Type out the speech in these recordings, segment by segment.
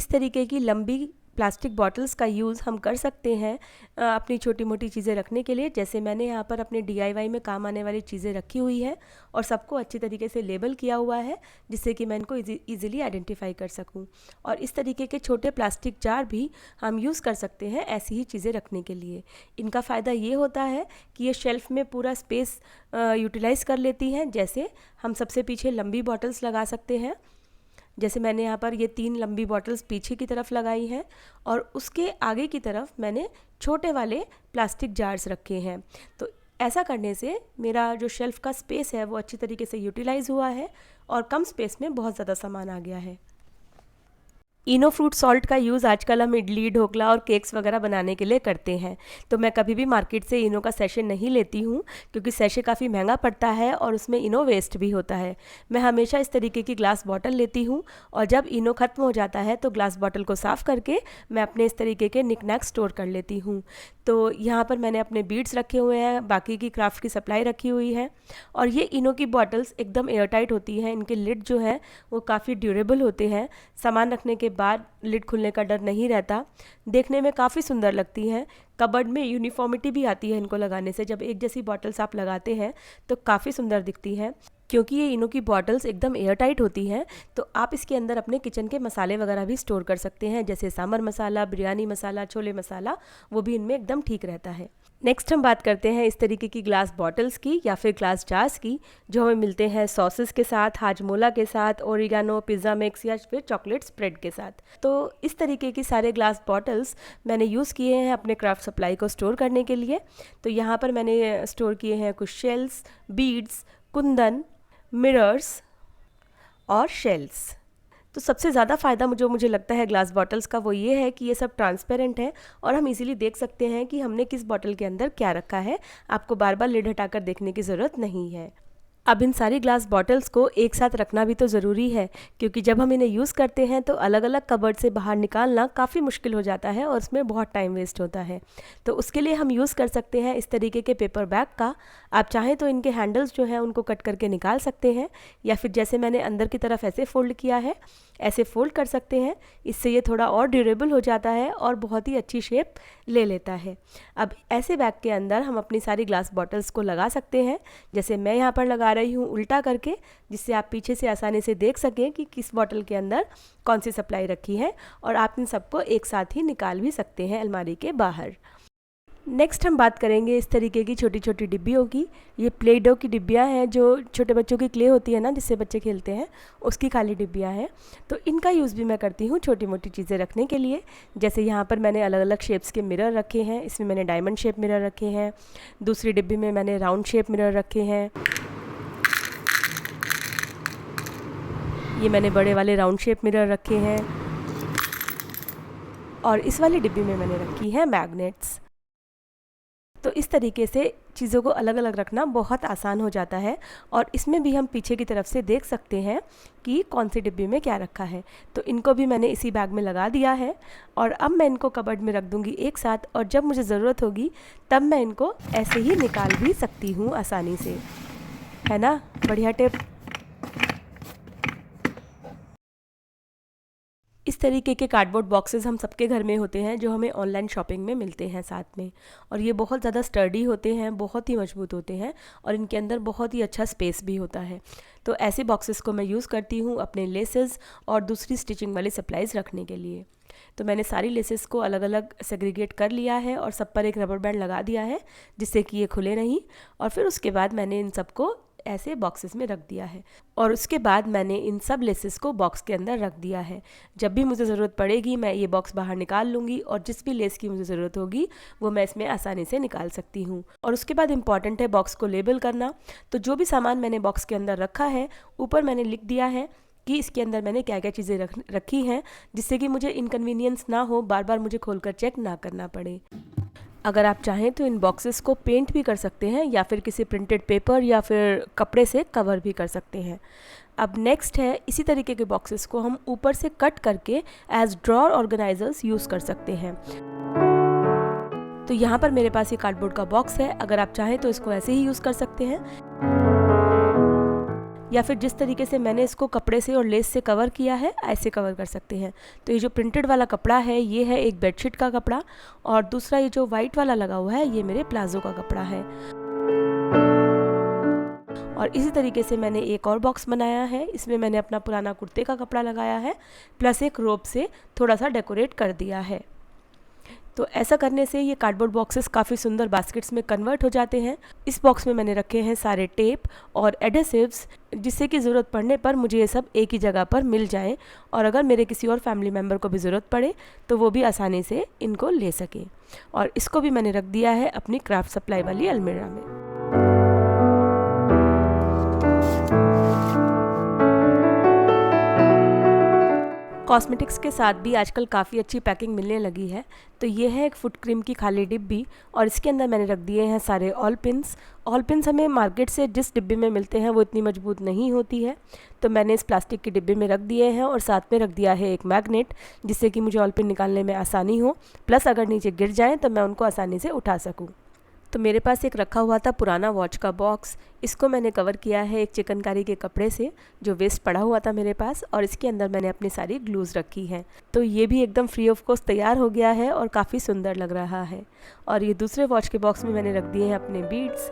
इस तरीके की लंबी प्लास्टिक बॉटल्स का यूज़ हम कर सकते हैं अपनी छोटी मोटी चीज़ें रखने के लिए। जैसे मैंने यहाँ पर अपने DIY में काम आने वाली चीज़ें रखी हुई है और सबको अच्छी तरीके से लेबल किया हुआ है, जिससे कि मैं इनको ईज़िली आइडेंटिफाई कर सकूँ। और इस तरीके के छोटे प्लास्टिक जार भी हम यूज़ कर सकते हैं ऐसी ही चीज़ें रखने के लिए। इनका फ़ायदा ये होता है कि ये शेल्फ़ में पूरा स्पेस यूटिलाइज़ कर लेती हैं। जैसे हम सबसे पीछे लंबी बॉटल्स लगा सकते हैं, जैसे मैंने यहाँ पर ये 3 लंबी बॉटल्स पीछे की तरफ लगाई हैं और उसके आगे की तरफ मैंने छोटे वाले प्लास्टिक जार्स रखे हैं। तो ऐसा करने से मेरा जो शेल्फ़ का स्पेस है वो अच्छी तरीके से यूटिलाइज़ हुआ है और कम स्पेस में बहुत ज़्यादा सामान आ गया है। इनो फ्रूट सॉल्ट का यूज़ आजकल हम इडली, ढोकला और केक्स वगैरह बनाने के लिए करते हैं। तो मैं कभी भी मार्केट से इनो का सैशे नहीं लेती हूँ, क्योंकि सैशे काफ़ी महंगा पड़ता है और उसमें इनो वेस्ट भी होता है। मैं हमेशा इस तरीके की ग्लास बॉटल लेती हूँ और जब इनो ख़त्म हो जाता है तो ग्लास बॉटल को साफ़ करके मैं अपने इस तरीके के निकनैक स्टोर कर लेती हूँ। तो यहाँ पर मैंने अपने बीड्स रखे हुए हैं, बाकी की क्राफ्ट की सप्लाई रखी हुई है। और ये इनो की बॉटल्स एकदम एयरटाइट होती हैं, इनके लिड जो है वो काफ़ी ड्यूरेबल होते हैं। सामान रखने के बाद लिड खुलने का डर नहीं रहता। देखने में काफ़ी सुंदर लगती हैं। कबर्ड में यूनिफॉर्मिटी भी आती है इनको लगाने से। जब एक जैसी बॉटल्स आप लगाते हैं तो काफ़ी सुंदर दिखती हैं। क्योंकि ये इनो की बॉटल्स एकदम एयरटाइट होती हैं, तो आप इसके अंदर अपने किचन के मसाले वगैरह भी स्टोर कर सकते हैं, जैसे सांभर मसाला, बिरयानी मसाला, छोले मसाला, वो भी इनमें एकदम ठीक रहता है। नेक्स्ट हम बात करते हैं इस तरीके की ग्लास बॉटल्स की या फिर ग्लास जार्स की, जो हमें मिलते हैं सॉसेस के साथ, हाजमोला के साथ, ओरिगानो, पिज़्ज़ा मिक्स या फिर चॉकलेट स्प्रेड के साथ। तो इस तरीके की सारे ग्लास बॉटल्स मैंने यूज़ किए हैं अपने क्राफ्ट सप्लाई को स्टोर करने के लिए। तो यहाँ पर मैंने स्टोर किए हैं कुछ शेल्स, बीड्स, कुंदन, मिरर्स और शेल्स। तो सबसे ज़्यादा फ़ायदा जो मुझे लगता है ग्लास बॉटल्स का वो ये है कि ये सब ट्रांसपेरेंट है और हम इजीली देख सकते हैं कि हमने किस बॉटल के अंदर क्या रखा है। आपको बार बार लिड हटाकर देखने की ज़रूरत नहीं है। अब इन सारी ग्लास बॉटल्स को एक साथ रखना भी तो ज़रूरी है, क्योंकि जब हम इन्हें यूज़ करते हैं तो अलग अलग कबर्ड से बाहर निकालना काफ़ी मुश्किल हो जाता है और उसमें बहुत टाइम वेस्ट होता है। तो उसके लिए हम यूज़ कर सकते हैं इस तरीके के पेपर बैग का। आप चाहें तो इनके हैंडल्स जो हैं उनको कट करके निकाल सकते हैं, या फिर जैसे मैंने अंदर की तरफ ऐसे फोल्ड किया है ऐसे फोल्ड कर सकते हैं। इससे ये थोड़ा और ड्यूरेबल हो जाता है और बहुत ही अच्छी शेप ले लेता है। अब ऐसे बैग के अंदर हम अपनी सारी ग्लास बॉटल्स को लगा सकते हैं, जैसे मैं यहाँ पर लगा रही हूँ उल्टा करके, जिससे आप पीछे से आसानी से देख सकें कि किस बॉटल के अंदर कौन सी सप्लाई रखी है, और आप इन सबको एक साथ ही निकाल भी सकते हैं अलमारी के बाहर। नेक्स्ट हम बात करेंगे इस तरीके की छोटी छोटी डिब्बियों की। ये प्ले डो की डिब्बियाँ हैं, जो छोटे बच्चों की क्ले होती है ना जिससे बच्चे खेलते हैं, उसकी खाली डिब्बियाँ हैं। तो इनका यूज़ भी मैं करती हूँ छोटी मोटी चीज़ें रखने के लिए। जैसे यहाँ पर मैंने अलग अलग शेप्स के मिरर रखे हैं। इसमें मैंने डायमंड शेप मिरर रखे हैं, दूसरी डिब्बी में मैंने राउंड शेप मिरर रखे हैं, ये मैंने बड़े वाले राउंड शेप मिरर रखे हैं, और इस वाली डिब्बी में मैंने रखी है मैग्नेट्स। तो इस तरीके से चीज़ों को अलग अलग रखना बहुत आसान हो जाता है, और इसमें भी हम पीछे की तरफ से देख सकते हैं कि कौन सी डिब्बी में क्या रखा है। तो इनको भी मैंने इसी बैग में लगा दिया है, और अब मैं इनको कबर्ड में रख दूंगी एक साथ, और जब मुझे ज़रूरत होगी तब मैं इनको ऐसे ही निकाल भी सकती हूँ आसानी से। है ना बढ़िया टिप। इस तरीके के कार्डबोर्ड बॉक्सेस हम सबके घर में होते हैं, जो हमें ऑनलाइन शॉपिंग में मिलते हैं साथ में, और ये बहुत ज़्यादा स्टर्डी होते हैं, बहुत ही मजबूत होते हैं, और इनके अंदर बहुत ही अच्छा स्पेस भी होता है। तो ऐसे बॉक्सेस को मैं यूज़ करती हूँ अपने लेसेस और दूसरी स्टिचिंग वाली सप्लाईज़ रखने के लिए। तो मैंने सारी लेसेस को अलग अलग सेग्रीगेट कर लिया है और सब पर एक रबर बैंड लगा दिया है, जिससे कि ये खुले नहीं। और फिर उसके बाद मैंने इन सबको ऐसे बॉक्सेस में रख दिया है, और उसके बाद मैंने इन सब लेसेस को बॉक्स के अंदर रख दिया है। जब भी मुझे ज़रूरत पड़ेगी मैं ये बॉक्स बाहर निकाल लूँगी, और जिस भी लेस की मुझे ज़रूरत होगी वो मैं इसमें आसानी से निकाल सकती हूँ। और उसके बाद इम्पॉर्टेंट है बॉक्स को लेबल करना। तो जो भी सामान मैंने बॉक्स के अंदर रखा है, ऊपर मैंने लिख दिया है कि इसके अंदर मैंने क्या क्या चीज़ें रखी हैं, जिससे कि मुझे इनकन्वीनियंस ना हो, बार बार मुझे खोलकर चेक ना करना पड़े। अगर आप चाहें तो इन बॉक्सेस को पेंट भी कर सकते हैं, या फिर किसी प्रिंटेड पेपर या फिर कपड़े से कवर भी कर सकते हैं। अब नेक्स्ट है, इसी तरीके के बॉक्सेस को हम ऊपर से कट करके एज ड्रॉअर ऑर्गेनाइजर्स यूज़ कर सकते हैं। तो यहाँ पर मेरे पास ये कार्डबोर्ड का बॉक्स है, अगर आप चाहें तो इसको ऐसे ही यूज़ कर सकते हैं। या फिर जिस तरीके से मैंने इसको कपड़े से और लेस से कवर किया है ऐसे कवर कर सकते हैं। तो ये जो प्रिंटेड वाला कपड़ा है ये है एक बेडशीट का कपड़ा, और दूसरा ये जो वाइट वाला लगा हुआ है ये मेरे प्लाजो का कपड़ा है। और इसी तरीके से मैंने एक और बॉक्स बनाया है, इसमें मैंने अपना पुराना कुर्ते का कपड़ा लगाया है प्लस एक रोप से थोड़ा सा डेकोरेट कर दिया है। तो ऐसा करने से ये कार्डबोर्ड बॉक्सेस काफ़ी सुंदर बास्केट्स में कन्वर्ट हो जाते हैं। इस बॉक्स में मैंने रखे हैं सारे टेप और एडेसिव्स, जिससे कि ज़रूरत पड़ने पर मुझे ये सब एक ही जगह पर मिल जाएं, और अगर मेरे किसी और फैमिली मेम्बर को भी ज़रूरत पड़े तो वो भी आसानी से इनको ले सकें। और इसको भी मैंने रख दिया है अपनी क्राफ्ट सप्लाई वाली अलमीरा में। कॉस्मेटिक्स के साथ भी आजकल काफ़ी अच्छी पैकिंग मिलने लगी है। तो ये है एक फुट क्रीम की खाली डिब्बी, और इसके अंदर मैंने रख दिए हैं सारे ऑल पिन्स। ऑल पिन्स हमें मार्केट से जिस डिब्बे में मिलते हैं वो इतनी मजबूत नहीं होती है, तो मैंने इस प्लास्टिक के डिब्बे में रख दिए हैं, और साथ में रख दिया है एक मैग्नेट, जिससे कि मुझे ऑल पिन निकालने में आसानी हो, प्लस अगर नीचे गिर जाएँ तो मैं उनको आसानी से उठा सकूँ। तो मेरे पास एक रखा हुआ था पुराना वॉच का बॉक्स, इसको मैंने कवर किया है एक चिकनकारी के कपड़े से जो वेस्ट पड़ा हुआ था मेरे पास, और इसके अंदर मैंने अपनी सारी ग्लूज़ रखी हैं। तो ये भी एकदम फ्री ऑफ कॉस्ट तैयार हो गया है और काफ़ी सुंदर लग रहा है। और ये दूसरे वॉच के बॉक्स में मैंने रख दिए हैं अपने बीड्स।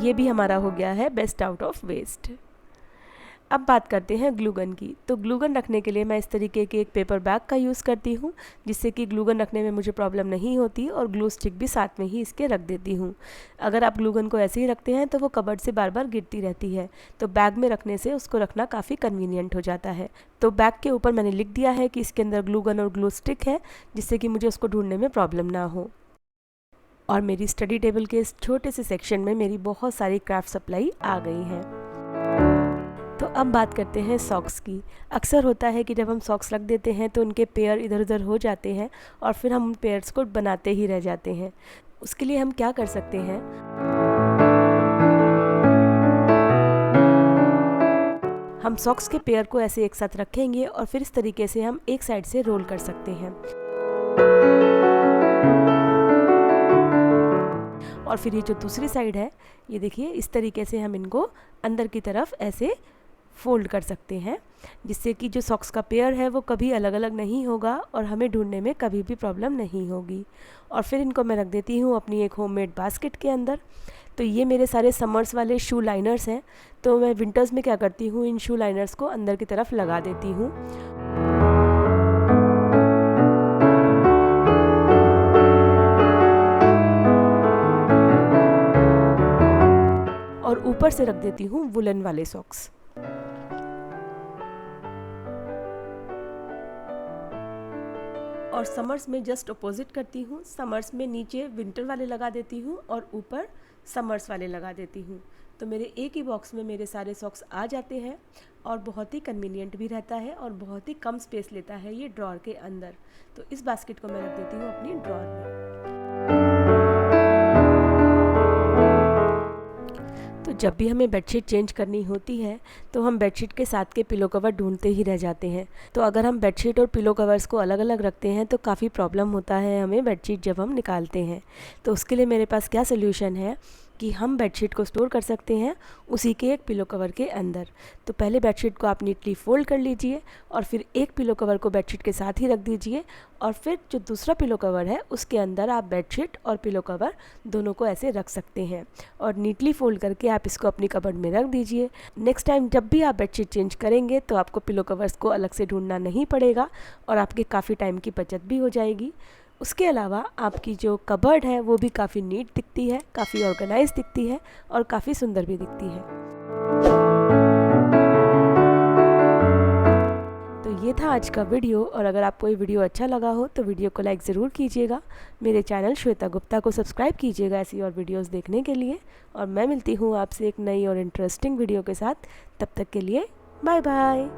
ये भी हमारा हो गया है बेस्ट आउट ऑफ वेस्ट। अब बात करते हैं ग्लू गन की। तो ग्लू गन रखने के लिए मैं इस तरीके के एक पेपर बैग का यूज़ करती हूँ, जिससे कि ग्लू गन रखने में मुझे प्रॉब्लम नहीं होती, और ग्लू स्टिक भी साथ में ही इसके रख देती हूँ। अगर आप ग्लू गन को ऐसे ही रखते हैं तो वो कबर्ड से बार बार गिरती रहती है, तो बैग में रखने से उसको रखना काफ़ी कन्वीनियंट हो जाता है। तो बैग के ऊपर मैंने लिख दिया है कि इसके अंदर ग्लू गन और ग्लू स्टिक है, जिससे कि मुझे उसको ढूंढने में प्रॉब्लम ना हो। और मेरी स्टडी टेबल के इस छोटे से सेक्शन में मेरी बहुत सारी क्राफ्ट सप्लाई आ गई हैं। तो अब बात करते हैं सॉक्स की। अक्सर होता है कि जब हम सॉक्स रख देते हैं तो उनके पेयर इधर उधर हो जाते हैं, और फिर हम उन पेयर्स को बनाते ही रह जाते हैं। उसके लिए हम क्या कर सकते हैं, हम सॉक्स के पेयर को ऐसे एक साथ रखेंगे और फिर इस तरीके से हम एक साइड से रोल कर सकते हैं, और फिर ये जो दूसरी साइड है ये देखिए इस तरीके से हम इनको अंदर की तरफ ऐसे फोल्ड कर सकते हैं, जिससे कि जो सॉक्स का पेयर है वो कभी अलग अलग नहीं होगा और हमें ढूंढने में कभी भी प्रॉब्लम नहीं होगी। और फिर इनको मैं रख देती हूँ अपनी एक होममेड बास्केट के अंदर। तो ये मेरे सारे समर्स वाले शू लाइनर्स हैं, तो मैं विंटर्स में क्या करती हूँ, इन शू लाइनर्स को अंदर की तरफ लगा देती हूँ। और ऊपर से रख देती हूँ वुलन वाले सॉक्स। और समर्स में जस्ट अपोजिट करती हूँ, समर्स में नीचे विंटर वाले लगा देती हूँ और ऊपर समर्स वाले लगा देती हूँ। तो मेरे एक ही बॉक्स में मेरे सारे सॉक्स आ जाते हैं, और बहुत ही कन्वीनियंट भी रहता है और बहुत ही कम स्पेस लेता है ये ड्रॉर के अंदर। तो इस बास्केट को मैं रख देती हूँ अपनी ड्रॉर में। तो जब भी हमें बेडशीट चेंज करनी होती है तो हम बेडशीट के साथ के पिलो कवर ढूंढते ही रह जाते हैं। तो अगर हम बेडशीट और पिलो कवर्स को अलग अलग रखते हैं तो काफ़ी प्रॉब्लम होता है हमें बेडशीट जब हम निकालते हैं। तो उसके लिए मेरे पास क्या सोल्यूशन है कि हम बेडशीट को स्टोर कर सकते हैं उसी के एक पिलो कवर के अंदर। तो पहले बेडशीट को आप नीटली फोल्ड कर लीजिए, और फिर एक पिलो कवर को बेडशीट के साथ ही रख दीजिए, और फिर जो दूसरा पिलो कवर है उसके अंदर आप बेडशीट और पिलो कवर दोनों को ऐसे रख सकते हैं, और नीटली फोल्ड करके आप इसको अपनी कबर्ड में रख दीजिए। नेक्स्ट टाइम जब भी आप बेडशीट चेंज करेंगे तो आपको पिलो कवर्स को अलग से ढूंढना नहीं पड़ेगा, और आपके काफ़ी टाइम की बचत भी हो जाएगी। उसके अलावा आपकी जो कबर्ड है वो भी काफ़ी नीट दिखती है, काफ़ी ऑर्गेनाइज दिखती है, और काफ़ी सुंदर भी दिखती है। तो ये था आज का वीडियो, और अगर आपको ये वीडियो अच्छा लगा हो तो वीडियो को लाइक ज़रूर कीजिएगा। मेरे चैनल श्वेता गुप्ता को सब्सक्राइब कीजिएगा ऐसी और वीडियोस देखने के लिए, और मैं मिलती हूँ आपसे एक नई और इंटरेस्टिंग वीडियो के साथ। तब तक के लिए बाय बाय।